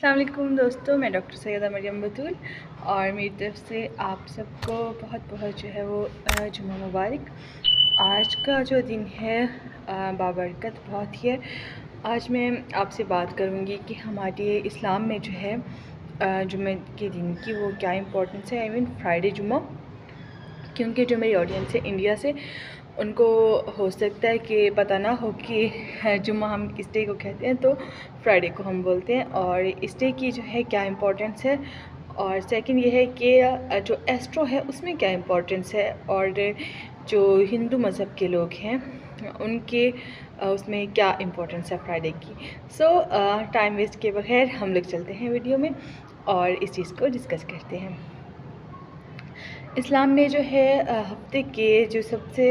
अस्सलाम वालेकुम दोस्तों, मैं डॉक्टर सैयदा मरियम बतूल और मेरी तरफ से आप सबको बहुत बहुत जो है वो जुम्मा मुबारक। आज का जो दिन है बाबरकत बहुत ही है। आज मैं आपसे बात करूँगी कि हमारे इस्लाम में जो है जुम्मे के दिन की वो क्या इम्पोर्टेंस है। आई मीन फ्राइडे जुम्मा, क्योंकि जो मेरी ऑडियंस है इंडिया से, उनको हो सकता है कि पता ना हो कि जुम्मा हम किस डे को कहते हैं, तो फ्राइडे को हम बोलते हैं। और इस डे की जो है क्या इम्पोर्टेंस है, और सेकंड ये है कि जो एस्ट्रो है उसमें क्या इम्पोर्टेंस है, और जो हिंदू मज़हब के लोग हैं उनके उसमें क्या इम्पोर्टेंस है फ्राइडे की। सो टाइम वेस्ट के बगैर हम लोग चलते हैं वीडियो में और इस चीज़ को डिस्कस करते हैं। इस्लाम में जो है हफ्ते के जो सबसे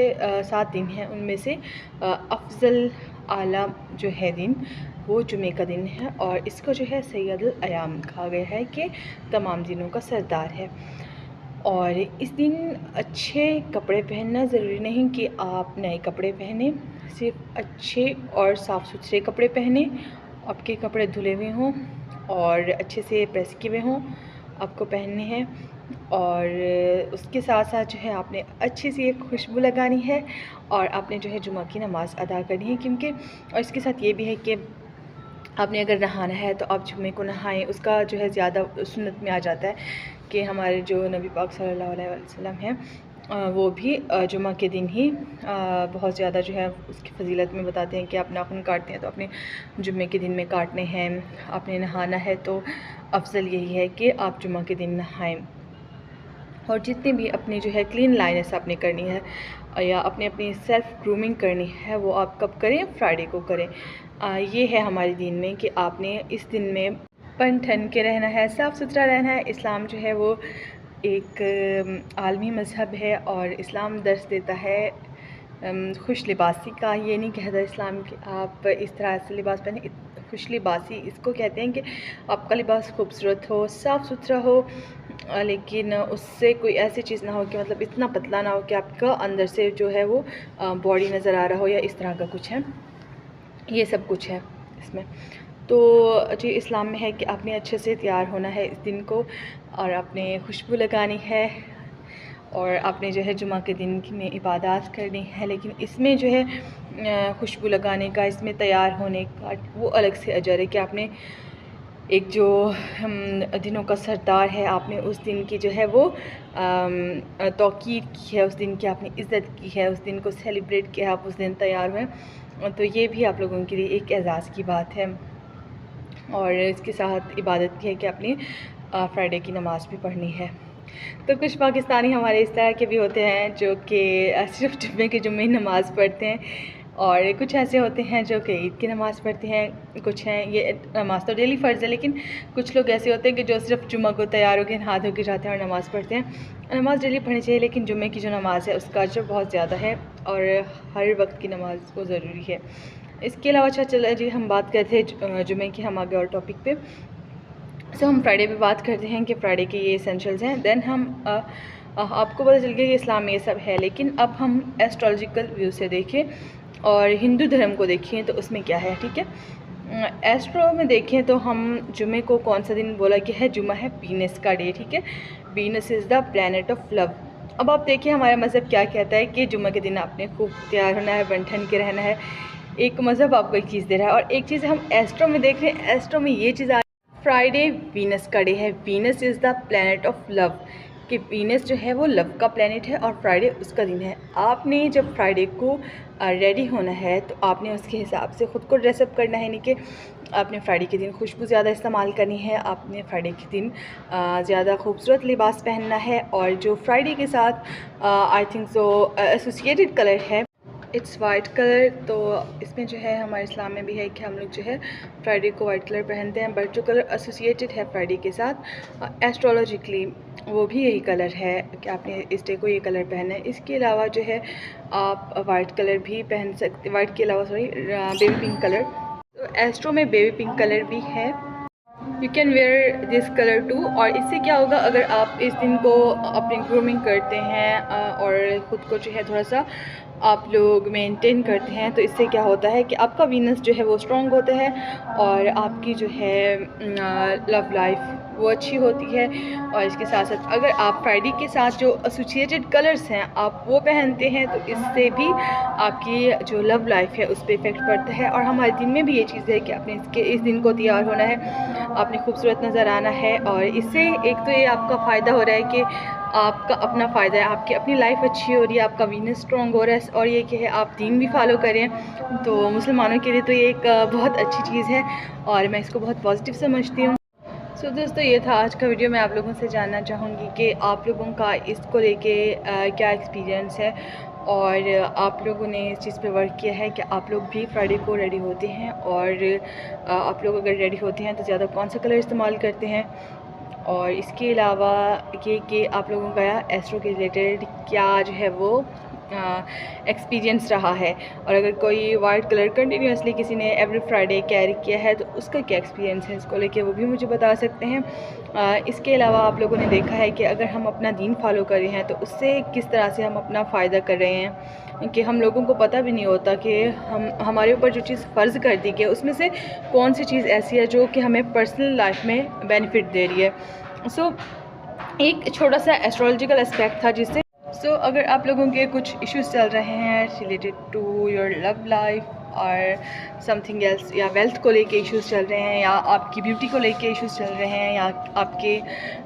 7 दिन हैं उनमें से अफजल आला जो है दिन वो जुमे का दिन है, और इसको जो है सैयदुल अयाम कहा गया है कि तमाम दिनों का सरदार है। और इस दिन अच्छे कपड़े पहनना ज़रूरी नहीं कि आप नए कपड़े पहने, सिर्फ अच्छे और साफ़ सुथरे कपड़े पहने। आपके कपड़े धुले हुए हों और अच्छे से प्रेस किए हुए हों, आपको पहनने हैं। और उसके साथ साथ जो है आपने अच्छी सी एक खुशबू लगानी है और आपने जो है जुमा की नमाज़ अदा करनी है। क्योंकि और इसके साथ ये भी है कि आपने अगर नहाना है तो आप जुमे को नहाएं। उसका जो है ज़्यादा सुन्नत में आ जाता है कि हमारे जो नबी पाक सल्लल्लाहु अलैहि वसल्लम हैं वो भी जुमा के दिन ही बहुत ज़्यादा जो है उसकी फ़जीलत में बताते हैं कि आप नाखून काटते हैं तो अपने जुमे के दिन में काटने हैं। आपने नहाना है तो अफजल यही है कि आप जुमा के दिन नहाएं। और जितनी भी अपनी जो है क्लीन लाइनेस आपने करनी है या अपनी सेल्फ़ ग्रूमिंग करनी है, वो आप कब करें? फ्राइडे को करें। ये है हमारे दीन में कि आपने इस दिन में बन ठन के रहना है, साफ़ सुथरा रहना है। इस्लाम जो है वो एक आलमी मज़हब है और इस्लाम दर्स देता है खुश लिबासी का। ये नहीं कहता इस्लाम कि आप इस तरह से लिबास पहने। खुश लिबासी इसको कहते हैं कि आपका लिबास खूबसूरत हो, साफ़ सुथरा हो, लेकिन उससे कोई ऐसी चीज़ ना हो कि मतलब इतना पतला ना हो कि आपका अंदर से जो है वो बॉडी नज़र आ रहा हो, या इस तरह का कुछ है। ये सब कुछ है इसमें। तो जी इस्लाम में है कि आपने अच्छे से तैयार होना है इस दिन को, और आपने खुशबू लगानी है, और आपने जो है जुमा के दिन में इबादत करनी है। लेकिन इसमें जो है खुशबू लगाने का, इसमें तैयार होने का वो अलग से अजर है कि आपने एक जो दिनों का सरदार है, आपने उस दिन की जो है वो तौकीर की है, उस दिन की आपने इज़्ज़त की है, उस दिन को सेलिब्रेट किया, आप उस दिन तैयार हुए। तो ये भी आप लोगों के लिए एक एज़ाज़ की बात है। और इसके साथ इबादत भी है कि आपने फ्राइडे की नमाज़ भी पढ़नी है। तो कुछ पाकिस्तानी हमारे इस तरह के भी होते हैं जो कि सिर्फ जुम्मे के जुम्मे ही नमाज़ पढ़ते हैं, और कुछ ऐसे होते हैं जो कि ईद की नमाज़ पढ़ते हैं। कुछ हैं, ये नमाज़ तो डेली फ़र्ज़ है, लेकिन कुछ लोग ऐसे होते हैं कि जो सिर्फ जुम्मा को तैयार होकर हाथ धो के जाते हैं और नमाज़ पढ़ते हैं। नमाज़ डेली पढ़नी चाहिए, लेकिन जुम्मे की जो नमाज़ है उसका अजर बहुत ज़्यादा है और हर वक्त की नमाज़ को ज़रूरी है। इसके अलावा अच्छा चला जी, हम बात करते हैं जुम्मे की, हम आगे और टॉपिक पे। सो हम फ्राइडे पे बात करते हैं कि फ्राइडे के ये एसेंशियल्स हैं। देन हम आपको पता चल गया कि इस्लाम में ये सब है, लेकिन अब हम एस्ट्रोलॉजिकल व्यू से देखें और हिंदू धर्म को देखें तो उसमें क्या है। ठीक है, एस्ट्रो में देखें तो हम जुमे को कौन सा दिन बोला गया है? जुमा है वीनस का डे। ठीक है, Venus is the planet of love. अब आप देखिए हमारा मज़हब क्या कहता है कि जुम्मे के दिन आपने खूब तैयार होना है, बन ठन के रहना है। एक मज़हब आपको एक चीज़ दे रहा है, और एक चीज़ हम एस्ट्रो में देख रहे हैं। एस्ट्रो में ये चीज़ फ्राइडे वीनस का डे है। Venus is the planet of love, कि वीनस जो है वो लव का प्लैनेट है और फ्राइडे उसका दिन है। आपने जब फ्राइडे को रेडी होना है तो आपने उसके हिसाब से ख़ुद को ड्रेसअप करना है। नहीं कि आपने फ्राइडे के दिन खुशबू ज़्यादा इस्तेमाल करनी है, आपने फ्राइडे के दिन ज़्यादा खूबसूरत लिबास पहनना है। और जो फ्राइडे के साथ I think so associated colour है, इट्स वाइट कलर। तो इसमें जो है हमारे इस्लाम में भी है कि हम लोग जो है फ्राइडे को वाइट कलर पहनते हैं, बट जो कलर एसोसिएटेड है फ्राइडे के साथ एस्ट्रोलॉजिकली वो भी यही कलर है कि आपने इस डे को ये कलर पहना है। इसके अलावा जो है आप वाइट कलर भी पहन सकते, वाइट के अलावा सॉरी बेबी पिंक कलर। तो एस्ट्रो में बेबी पिंक कलर भी है। You can wear this colour too. और इससे क्या होगा, अगर आप इस दिन को अपनी ग्रूमिंग करते हैं और ख़ुद को जो है थोड़ा सा आप लोग मेंटेन करते हैं, तो इससे क्या होता है कि आपका वीनस जो है वो स्ट्रॉन्ग होता है और आपकी जो है लव लाइफ वो अच्छी होती है। और इसके साथ साथ अगर आप फ्राइडे के साथ जो एसोसिएटेड कलर्स हैं आप वो पहनते हैं, तो इससे भी आपकी जो लव लाइफ है उस पर इफ़ेक्ट पड़ता है। और हमारे दिन में भी ये चीज़ है कि आपने इस दिन को तैयार होना है, आपने खूबसूरत नज़र आना है। और इससे एक तो ये आपका फ़ायदा हो रहा है कि आपका अपना फ़ायदा है, आपकी अपनी लाइफ अच्छी हो रही है, आपका वीनस स्ट्रॉन्ग हो रहा है, और ये कि है आप दीन भी फॉलो करें, तो मुसलमानों के लिए तो ये एक बहुत अच्छी चीज़ है और मैं इसको बहुत पॉजिटिव समझती हूँ। सो दोस्तों, ये था आज का वीडियो। मैं आप लोगों से जानना चाहूँगी कि आप लोगों का इसको लेके क्या एक्सपीरियंस है और आप लोगों ने इस चीज़ पे वर्क किया है कि आप लोग भी फ्राइडे को रेडी होते हैं, और आप लोग अगर रेडी होते हैं तो ज़्यादा कौन सा कलर इस्तेमाल करते हैं, और इसके अलावा ये कि आप लोगों का एस्ट्रो के रिलेटेड क्या जो है वो एक्सपीरियंस रहा है, और अगर कोई वाइट कलर कंटिन्यूसली किसी ने एवरी फ्राइडे कैरी किया है तो उसका क्या एक्सपीरियंस है इसको लेके, वो भी मुझे बता सकते हैं। इसके अलावा आप लोगों ने देखा है कि अगर हम अपना दीन फॉलो कर रहे हैं तो उससे किस तरह से हम अपना फ़ायदा कर रहे हैं, कि हम लोगों को पता भी नहीं होता कि हमारे ऊपर जो चीज़ फ़र्ज़ कर दी गई उसमें से कौन सी चीज़ ऐसी है जो कि हमें पर्सनल लाइफ में बेनिफिट दे रही है। सो एक छोटा सा एस्ट्रोलॉजिकल एस्पेक्ट था जिससे अगर आप लोगों के कुछ इश्यूज़ चल रहे हैं related to your love life और समथिंग एल्स, या वेल्थ को लेके इश्यूज़ चल रहे हैं, या आपकी ब्यूटी को लेके इश्यूज़ चल रहे हैं, या आपके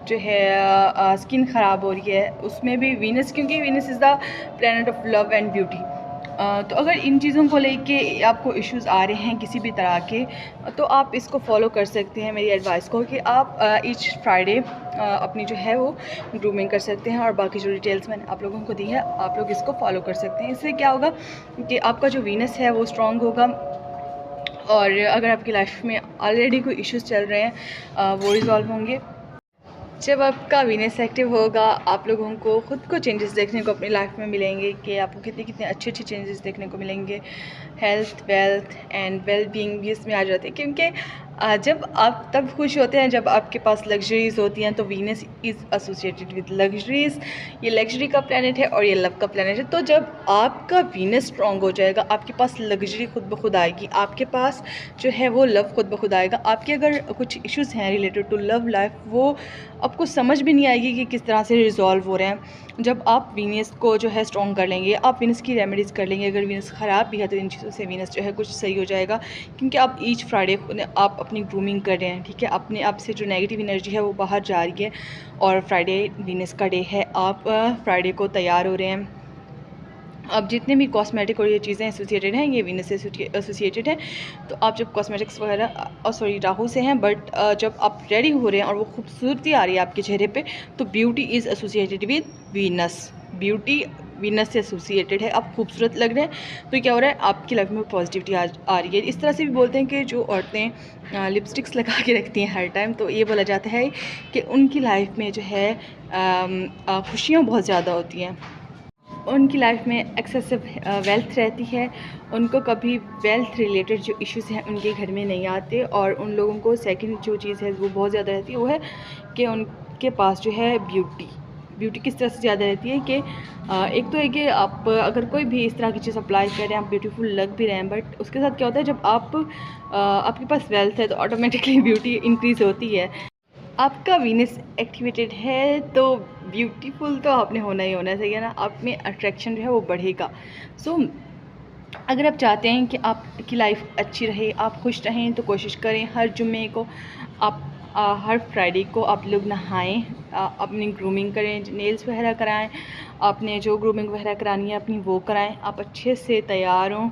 जो है स्किन ख़राब हो रही है, उसमें भी वीनस, क्योंकि Venus is the planet of love and beauty, तो अगर इन चीज़ों को लेके आपको इश्यूज़ आ रहे हैं किसी भी तरह के, तो आप इसको फॉलो कर सकते हैं मेरी एडवाइस को, कि आप ईच फ्राइडे अपनी जो है वो ग्रूमिंग कर सकते हैं, और बाकी जो डिटेल्स मैंने आप लोगों को दी है आप लोग इसको फॉलो कर सकते हैं। इससे क्या होगा कि आपका जो वीनस है वो स्ट्रॉन्ग होगा, और अगर आपकी लाइफ में ऑलरेडी कोई इश्यूज़ चल रहे हैं वो रिज़ॉल्व होंगे। जब आपका वीनस एक्टिव होगा, आप लोगों को ख़ुद को चेंजेस देखने को अपनी लाइफ में मिलेंगे, कि आपको कितने कितने अच्छे अच्छे चेंजेस देखने को मिलेंगे। Health, wealth and well being भी इसमें आ जाते हैं, क्योंकि जब आप तब खुश होते हैं जब आपके पास लग्जरीज़ होती हैं, तो Venus is associated with luxuries. ये लग्जरी का प्लैनेट है और ये लव का प्लैनेट है, तो जब आपका वीनस स्ट्रॉन्ग हो जाएगा, आपके पास लग्जरी खुद ब खुद आएगी, आपके पास जो है वो लव खुद ब खुद आएगा। आपके अगर कुछ इश्यूज़ हैं रिलेटेड टू लव लाइफ, वो आपको समझ भी नहीं आएगी कि किस तरह से रिज़ॉल्व हो रहे हैं। जब आप वीनस को जो है स्ट्रॉन्ग कर लेंगे, आप वीनस की रेमेडीज़ कर लेंगे, अगर वीनस ख़राब भी है तो इन चीज़ों से वीनस जो है कुछ सही हो जाएगा, क्योंकि आप ईच फ्राइडे आप अपनी ग्रूमिंग कर रहे हैं, ठीक है, अपने आप से जो नेगेटिव एनर्जी है वो बाहर जा रही है, और फ्राइडे वीनस का डे है, आप फ्राइडे को तैयार हो रहे हैं। अब जितने भी कॉस्मेटिक और ये चीज़ें एसोसिएटेड हैं, ये वीनस से एसोसिएटेड हैं, तो आप जब कॉस्मेटिक्स वगैरह राहु से हैं, बट जब आप रेडी हो रहे हैं और वो खूबसूरती आ रही है आपके चेहरे पे, तो beauty is associated with Venus. Beauty Venus से एसोसिएटेड है, आप खूबसूरत लग रहे हैं, तो क्या हो रहा है आपकी लाइफ में पॉजिटिविटी आ रही है। इस तरह से भी बोलते हैं कि जो औरतें लिपस्टिक्स लगा के रखती हैं हर टाइम, तो ये बोला जाता है कि उनकी लाइफ में जो है खुशियाँ बहुत ज़्यादा होती हैं, उनकी लाइफ में एक्सेसिव वेल्थ रहती है, उनको कभी वेल्थ रिलेटेड जो इश्यूज़ हैं उनके घर में नहीं आते, और उन लोगों को सेकंड जो चीज़ है वो बहुत ज़्यादा रहती है, वो है कि उनके पास जो है ब्यूटी किस तरह से ज़्यादा रहती है कि एक तो है कि आप अगर कोई भी इस तरह की चीज़ अप्लाई कर रहे हैं, आप ब्यूटीफुल लग भी रहे हैं, बट उसके साथ क्या होता है, जब आपके पास वेल्थ है तो ऑटोमेटिकली ब्यूटी इंक्रीज़ होती है। आपका वीनस एक्टिवेटेड है तो ब्यूटीफुल तो आपने होना ही होना चाहिए ना, आप में अट्रैक्शन जो है वो बढ़ेगा। सो अगर आप चाहते हैं कि आपकी लाइफ अच्छी रहे, आप खुश रहें, तो कोशिश करें हर जुम्मे को आप हर फ्राइडे को आप लोग नहाएं, अपनी ग्रूमिंग करें, नेल्स वगैरह कराएं, आपने जो ग्रूमिंग वगैरह करानी है अपनी वो कराएं, आप अच्छे से तैयार हों,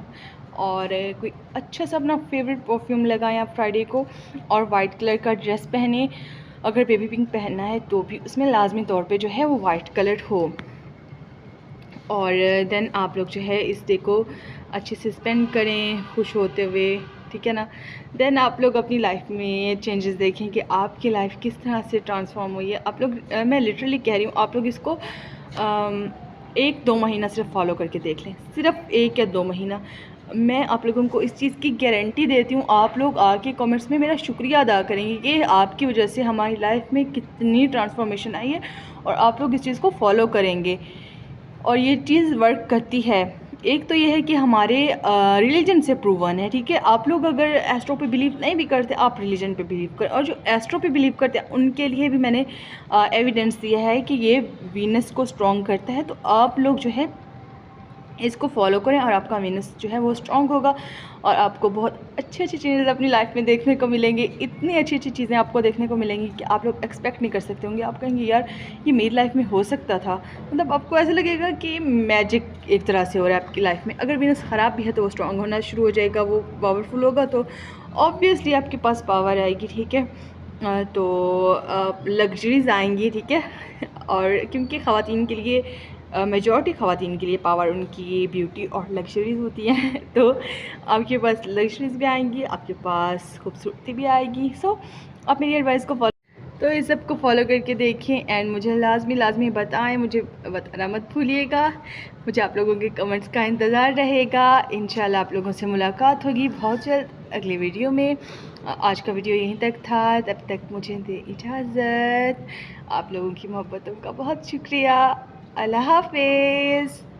और कोई अच्छा सा अपना फेवरेट परफ्यूम लगाएं आप फ्राइडे को, और वाइट कलर का ड्रेस पहने, अगर बेबी पिंक पहनना है तो भी उसमें लाजमी तौर पे जो है वो वाइट कलर हो, और देन आप लोग जो है इस डे को अच्छे से स्पेंड करें खुश होते हुए, ठीक है ना। देन आप लोग अपनी लाइफ में चेंजेस देखें कि आपकी लाइफ किस तरह से ट्रांसफॉर्म हुई है। आप लोग मैं लिटरली कह रही हूँ, आप लोग इसको 1-2 महीना सिर्फ फॉलो करके देख लें, सिर्फ 1 या 2 महीना। मैं आप लोगों को इस चीज़ की गारंटी देती हूँ, आप लोग आके कमेंट्स में मेरा शुक्रिया अदा करेंगे कि आपकी वजह से हमारी लाइफ में कितनी ट्रांसफॉर्मेशन आई है, और आप लोग इस चीज़ को फॉलो करेंगे और ये चीज़ वर्क करती है। एक तो ये है कि हमारे रिलीजन से प्रूवन है, ठीक है। आप लोग अगर एस्ट्रो पे बिलीव नहीं भी करते, आप रिलीजन पे बिलीव करें, और जो एस्ट्रो पे बिलीव करते हैं उनके लिए भी मैंने एविडेंस दिया है कि ये वीनस को स्ट्रॉन्ग करता है। तो आप लोग जो है इसको फॉलो करें और आपका वीनस जो है वो स्ट्रॉन्ग होगा, और आपको बहुत अच्छी अच्छी चीज़ें अपनी लाइफ में देखने को मिलेंगी। इतनी अच्छी अच्छी चीज़ें आपको देखने को मिलेंगी कि आप लोग एक्सपेक्ट नहीं कर सकते होंगे। आप कहेंगे यार ये मेरी लाइफ में हो सकता था, मतलब आपको ऐसा लगेगा कि मैजिक एक तरह से हो रहा है आपकी लाइफ में। अगर वीनस ख़राब भी है तो वो स्ट्रॉन्ग होना शुरू हो जाएगा, वो पावरफुल होगा तो ऑब्वियसली आपके पास पावर आएगी, ठीक है। तो लग्जरीज आएंगी, ठीक है। और क्योंकि ख़वातीन के लिए, मेजॉरिटी ख़वातीन के लिए पावर उनकी ब्यूटी और लग्जरीज होती हैं तो आपके पास लग्जरीज भी आएंगी, आपके पास खूबसूरती भी आएगी। सो आप मेरी एडवाइस को फॉलो, तो इस सब को फॉलो करके देखें एंड मुझे लाजमी बताएं, मुझे बताना मत भूलिएगा। मुझे आप लोगों के कमेंट्स का इंतज़ार रहेगा। इंशाल्लाह आप लोगों से मुलाकात होगी बहुत जल्द अगले वीडियो में। आज का वीडियो यहीं तक था, तब तक मुझे दे इजाज़त। आप लोगों की मोहब्बतों का बहुत शुक्रिया। अल्लाह हाफ़िज़।